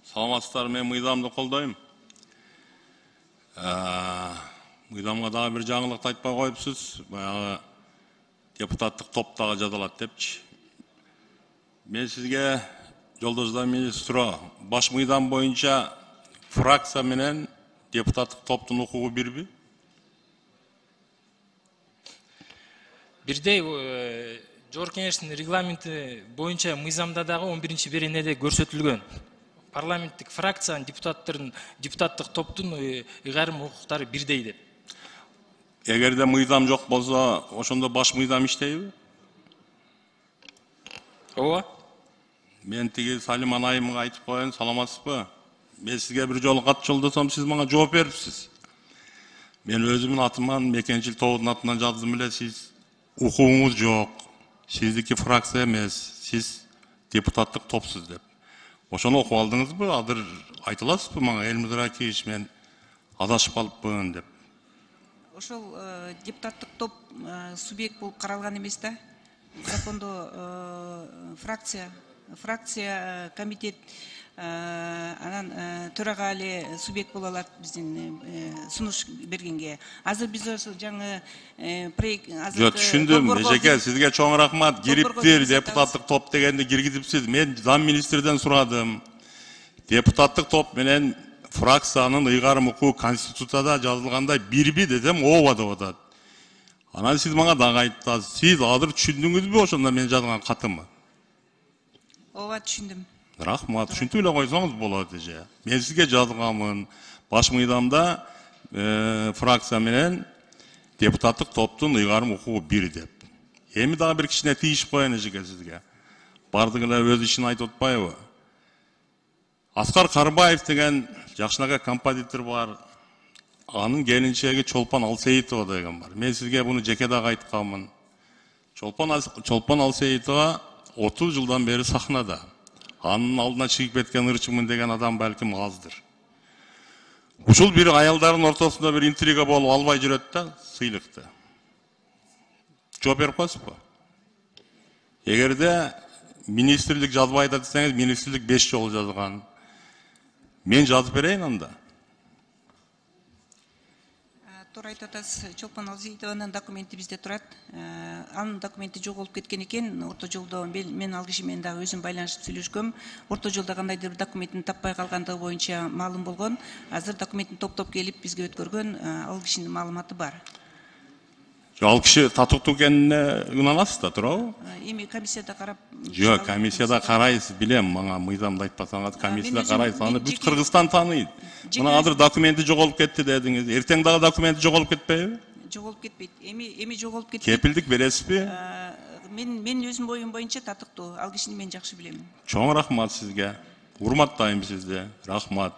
Саламатсыздар, мен мыйзамды колдойм. Мыйзамга дагы бир жаңылыкты айтпай коюпсуз. Баягы депутаттык топтогу жазалат депчи. Мен сизге жолдошдор менен суроо. Баш мыйзам боюнча фракция менен депутаттык топтун укугу бирби? Бирдей Жогорку Кеңештин регламенти боюнча мыйзамда дагы 11-беренеде көрсөтүлгөн. Парламенттик фракциянын депутаттык топтун ыйгарым укуктары бирдей деп. Эгерде мыйзам жок болсо, ошондо баш мыйзам иштейби? Ооба. Мен тиги Салим Анайымга айтып коеюн, саламатсызбы? Мен сизге бир жолу кат жолдосом, сиз мага жооп берипсиз. Мен өзүмдүн атыман, Мекенчил тобунун атынан жаздым эле, сиз укугуңуз жок. Сиздики фракция эмес, сиз депутаттык топсуз деп. Ошону окуп алдыңызбы? Азыр айта аласызбы мага, Элмир Акиевич, мен адашып калыпмын деп? Ошол депутаттык топ субъект болуп каралган эмес да. Закондо фракция, комитет, анан төрага эле субъект боло алат биздин сунуш бергенге. Азыр биз ошо жаңы проект Жок, түшүндүм. Эжеке, сизге чоң рахмат. Кириптир, депутаттык топ дегенди киргизипсиз. Мен зам министрден сурадым. Депутаттык топ менен фракциянын ыйгарым укугу Конституцияда жазылгандай бирби десем, ооба деп атат. Анан сиз мага дагы айттыңыз. Сиз азыр түшүндүңүзбү ошондо мен жазган катымы? Ооба, түшүндүм. Рахмат, түшүнтүп эле койсоңуз болот эже. Мен сизге жазганмын. Баш мыйзамда фракция менен депутаттык топтун ыйгарым укугу бир деп. Эми дагы бир кичине тийишип коеюн эжеке сизге. Бардыгы эле өз ишин айтып атпайбы? Аскар Карбаев деген жакшынакай композитор бар. Анын келинчеги Чолпон Алсейитова деген бар. Мен сизге буну жеке дагы айтканмын. Чолпон Алсейитова 30 жылдан бери сахнада. Анын алдына чыгып кеткен ырчымын деген адам балким аздыр. Ушул бир аялдардын ортосунда бир интрига болуп албай жүрөт да, сыйлыкты. Жооп берип коесузбу? Эгерде министрлик жазбайт десеңиз, министрлик 5 жолу жазган. Мен жазып берейин анда. Туура айтып атасыз, Чолпон Алсейитованын документи бизде турат. Анын документи жоголуп кеткен экен. Орто жолдо мен ал киши менен дагы өзүм байланышып сүйлөшкөм. Орто жолдо кандайдыр бир документин таппай калгандыгы боюнча маалым болгон. Азыр документин топтоп келип бизге өткөргөн, ал кишинин маалыматы бар. Ал киши татыктуу экенине ынанасыз да, туурабы? Эми комиссияда карап. Жок, комиссияда карайсыз, билем, мага мыйзамды айтпасаңыз, комиссияда карайсыз. Аны бүт Кыргызстан тааныйт. Мына азыр документи жоголуп кетти дедиңиз. Эртең дагы документи жоголуп кетпейби? Жоголуп кетпейт. Эми жоголуп кетти. Кепилдик бересизби? Мен өзүм оюм боюнча татыктуу. Ал кишини мен жакшы билем. Чоң рахмат сизге. Урматтайм сизди. Рахмат.